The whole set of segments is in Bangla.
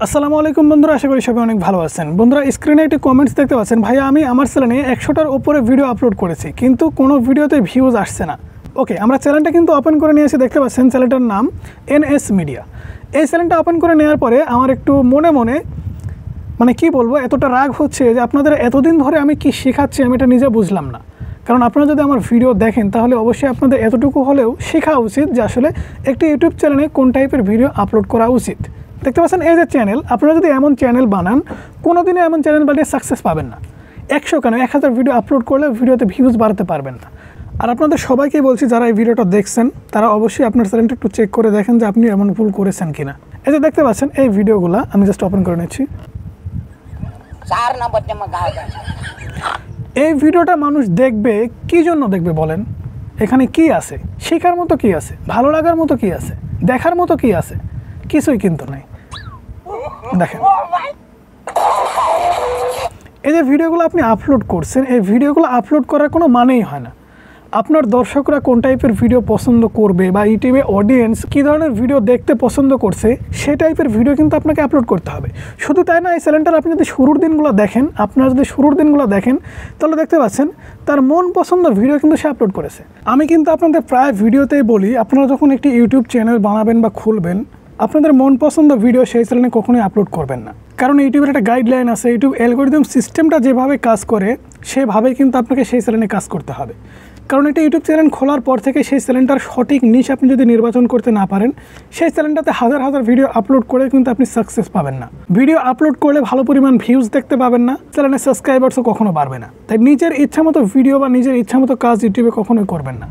আসসালামু আলাইকুম বন্ধুরা, আশা করি সবাই অনেক ভালো আছেন। বন্ধুরা, স্ক্রিনে একটি কমেন্টস দেখতে পাচ্ছেন, ভাইয়া আমি আমার চ্যানেলে 100টার উপরে ভিডিও আপলোড করেছি কিন্তু কোনো ভিডিওতে ভিউজ আসছে না। ওকে, আমরা চ্যানেলটা কিন্তু ওপেন করে নিয়েছি, দেখতে পাচ্ছেন চ্যানেলটার নাম NS মিডিয়া। এই চ্যানেলটা ওপেন করে নেওয়ার পরে আমার একটু মনে মানে কি বলবো, এতটা রাগ হচ্ছে যে আপনাদের এতদিন ধরে আমি কি শেখাচ্ছি আমি এটা নিজে বুঝলাম না। কারণ আপনারা যদি আমার ভিডিও দেখেন তাহলে অবশ্যই আপনাদের এতটুকু হলেও শেখা উচিত যে আসলে একটি ইউটিউব চ্যানেলে কোন টাইপের ভিডিও আপলোড করা উচিত। দেখতে পাচ্ছেন এই যে চ্যানেল, আপনারা যদি এমন চ্যানেল বানান কোনো দিনও এমন চ্যানেল বানিয়ে সাকসেস পাবেন না। 100 কেন 1000 ভিডিও আপলোড করলে ভিডিওতে ভিউজ বাড়াতে পারবেন না। আর আপনাদের সবাইকে বলছি যারা এই ভিডিওটা দেখছেন তারা অবশ্যই আপনার চ্যানেলটা একটু চেক করে দেখেন যে আপনি এমন ভুল করেছেন কিনা। এই যে দেখতে পাচ্ছেন এই ভিডিওগুলো আমি জাস্ট ওপেন করে নিচ্ছি। এই ভিডিওটা মানুষ দেখবে কি জন্য দেখবে বলেন? এখানে কি আছে? শেখার মতো কি আছে? ভালো লাগার মতো কি আছে? দেখার মতো কি আছে? কিছুই কিন্তু নাই। দেখেন এই যে ভিডিওগুলো আপনি আপলোড করছেন, এই ভিডিওগুলো আপলোড করার কোনো মানেই হয় না। আপনার দর্শকরা কোন টাইপের ভিডিও পছন্দ করবে বা ইউটিউবে অডিয়েন্স কী ধরনের ভিডিও দেখতে পছন্দ করছে সেই টাইপের ভিডিও কিন্তু আপনাকে আপলোড করতে হবে। শুধু তাই না, এই চ্যানেলটার আপনি যদি শুরুর দিনগুলো দেখেন, তাহলে দেখতে পাচ্ছেন তার মন পছন্দ ভিডিও কিন্তু সে আপলোড করেছে। আমি কিন্তু আপনাদের প্রায় ভিডিওতেই বলি, আপনারা যখন একটি ইউটিউব চ্যানেল বানাবেন বা খুলবেন, আপনাদের মন পছন্দ ভিডিও সেই চ্যানেলে কখনোই আপলোড করবেন না। কারণ ইউটিউবের একটা গাইডলাইন আছে, ইউটিউব অ্যালগরিদম সিস্টেমটা যেভাবে কাজ করে সেভাবেই কিন্তু আপনাকে সেই চ্যানেলে কাজ করতে হবে। কারণ এটা ইউটিউব চ্যানেল খোলার পর থেকে সেই চ্যানেলটার সঠিক নিশ আপনি যদি নির্বাচন করতে না পারেন, সেই চ্যানেলটাতে হাজার হাজার ভিডিও আপলোড করে কিন্তু আপনি সাকসেস পাবেন না। ভিডিও আপলোড করলে ভালো পরিমাণ ভিউজ দেখতে পাবেন না, চ্যানেলের সাবস্ক্রাইবার্সও কখনো বাড়বে না। তাই নিজের ইচ্ছামতো ভিডিও বা নিজের ইচ্ছামতো কাজ ইউটিউবে কখনোই করবেন না।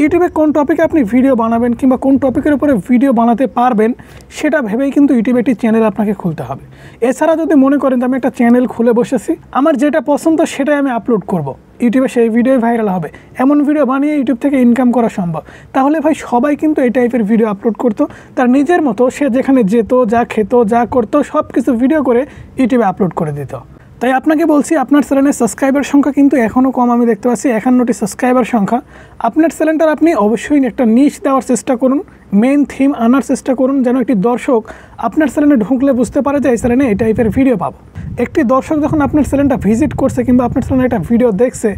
ইউটিউবে কোন টপিকে আপনি ভিডিও বানাবেন কিংবা কোন টপিকের উপরে ভিডিও বানাতে পারবেন সেটা ভেবেই কিন্তু ইউটিউবে একটি চ্যানেল আপনাকে খুলতে হবে। এছাড়া যদি মনে করেন যে আমি একটা চ্যানেল খুলে বসেছি, আমার যেটা পছন্দ সেটাই আমি আপলোড করব, ইউটিউবে সেই ভিডিও ভাইরাল হবে, এমন ভিডিও বানিয়ে ইউটিউব থেকে ইনকাম করা সম্ভব, তাহলে ভাই সবাই কিন্তু এই টাইপের ভিডিও আপলোড করতো তার নিজের মতো। সে যেখানে যেত, যা খেত, যা করতো সব কিছু ভিডিও করে ইউটিউবে আপলোড করে দিত। তাই আপনাকে বলছি, আপনার চ্যানেলের সাবস্ক্রাইবার সংখ্যা কিন্তু এখনও কম, আমি দেখতে পাচ্ছি 51টি সাবস্ক্রাইবার সংখ্যা। আপনার চ্যানেলটার আপনি অবশ্যই একটা নিশ দেওয়ার চেষ্টা করুন, মেইন থিম আনার চেষ্টা করুন, যেন একটি দর্শক আপনার চ্যানেলে ঢুকলে বুঝতে পারে যে এই চ্যানেলে এই টাইপের ভিডিও পাবো। একটি দর্শক যখন আপনার চ্যানেলটা ভিজিট করছে কিংবা আপনার চ্যানেলে একটা ভিডিও দেখছে,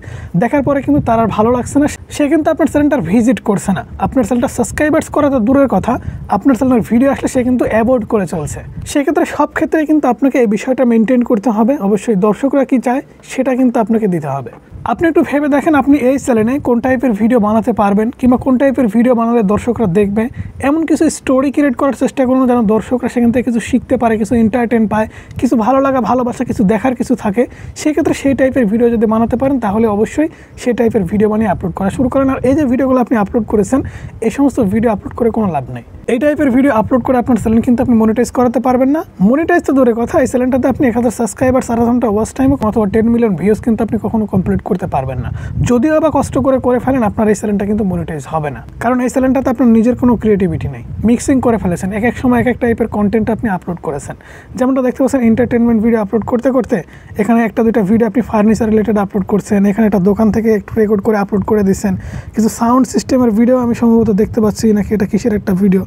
দেখার পরে কিন্তু তার আর ভালো লাগছে না, সে কিন্তু আপনার চ্যানেলটার ভিজিট করছে না। আপনার চ্যানেলটা সাবস্ক্রাইবার্স করা তো দূরের কথা, আপনার চ্যানেলের ভিডিও আসলে সে কিন্তু অ্যাভয়েড করে চলছে। সেক্ষেত্রে সব ক্ষেত্রে কিন্তু আপনাকে এই বিষয়টা মেনটেন করতে হবে। অবশ্যই দর্শকরা কি চায় সেটা কিন্তু আপনাকে দিতে হবে। আপনি একটু ভেবে দেখেন আপনি এই চ্যানেলে কোন টাইপের ভিডিও বানাতে পারবেন কিংবা কোন টাইপের ভিডিও বানালে দর্শকরা দেখবে। এমন কিছু স্টোরি ক্রিয়েট করার চেষ্টা করুন যেন দর্শকরা সেখান থেকে কিছু শিখতে পারে, কিছু এন্টারটেন পায়, কিছু ভালো লাগা, ভালোবাসা, কিছু দেখার কিছু থাকে। সেক্ষেত্রে সেই টাইপের ভিডিও যদি বানাতে পারেন তাহলে অবশ্যই সেই টাইপের ভিডিও বানিয়ে আপলোড করা শুরু করেন। আর এই যে ভিডিওগুলো আপনি আপলোড করেছেন, এই সমস্ত ভিডিও আপলোড করে কোনো লাভ নেই। এই টাইপের ভিডিও আপলোড করে আপনার চ্যানেল কিন্তু আপনি মনিটাইজ করাতে পারবেন না। মনিটাইজ তো দূরের কথা, এই চ্যানেলটাতে আপনি 1000 সাবস্ক্রাইবার, 4 ঘন্টা ওয়াচ টাইম অথবা 10 মিলিয়ন ভিউজ কিন্তু আপনি কখনো কমপ্লিট করতে পারবেন না। যদিও আবার কষ্ট করে ফেলেন, আপনার এই চ্যানেলটা কিন্তু মনিটাইজ হবে না। কারণ এই চ্যানেলটাতে আপনার নিজের কোনো ক্রিয়েটিভিটি নেই, মিক্সিং করে ফেলেছেন, এক সময় এক টাইপের কন্টেন্ট আপনি আপলোড করেছেন। যেমনটা দেখতে পাচ্ছেন, এন্টারটেনমেন্ট ভিডিও আপলোড করতে করতে এখানে একটা দুইটা ভিডিও আপনি ফার্নিচার রিলেটেড আপলোড করছেন, এখানে একটা দোকান থেকে একটু রেকর্ড করে আপলোড করে দিচ্ছেন, কিছু সাউন্ড সিস্টেমের ভিডিও আমি সম্ভবত দেখতে পাচ্ছি, নাকি এটা কিসের একটা ভিডিও,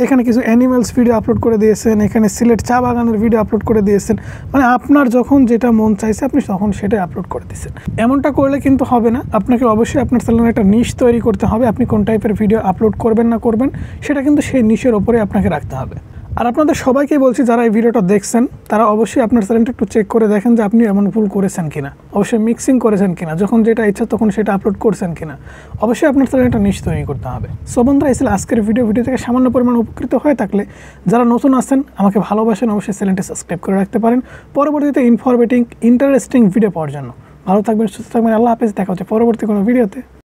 এখানে কিছু অ্যানিমেলস ভিডিও আপলোড করে দিয়েছেন, এখানে সিলেট চা বাগানের ভিডিও আপলোড করে দিয়েছেন। মানে আপনার যখন যেটা মন চাইছে আপনি তখন সেটাই আপলোড করে দিচ্ছেন। এমনটা করলে কিন্তু হবে না। আপনাকে অবশ্যই আপনার চ্যানেলে একটা নিশ তৈরি করতে হবে। আপনি কোন টাইপের ভিডিও আপলোড করবেন না করবেন সেটা কিন্তু সেই নিশের ওপরে আপনাকে রাখতে হবে। আর আপনাদের সবাইকে বলছি যারা এই ভিডিওটা দেখছেন তারা অবশ্যই আপনার চ্যানেলটা একটু চেক করে দেখেন যে আপনি এমন ভুল করেছেন কিনা, অবশ্যই মিক্সিং করেছেন কিনা, যখন যেটা ইচ্ছা তখন সেটা আপলোড করছেন কিনা। অবশ্যই আপনার চ্যানেলটা নিশ তৈরি করতে হবে। সো বন্ধুরা, এই ছিল আজকের ভিডিও থেকে সামান্য পরিমাণ উপকৃত হয়ে থাকলে যারা নতুন আছেন, আমাকে ভালোবাসেন, অবশ্যই চ্যানেলটি সাবস্ক্রাইব করে রাখতে পারেন পরবর্তীতে ইনফরমেটিভ ইন্টারেস্টিং ভিডিও পাওয়ার জন্য। ভালো থাকবেন, সুস্থ থাকবেন, আল্লাহ হাফেজ। দেখা হচ্ছে পরবর্তী কোনো ভিডিওতে।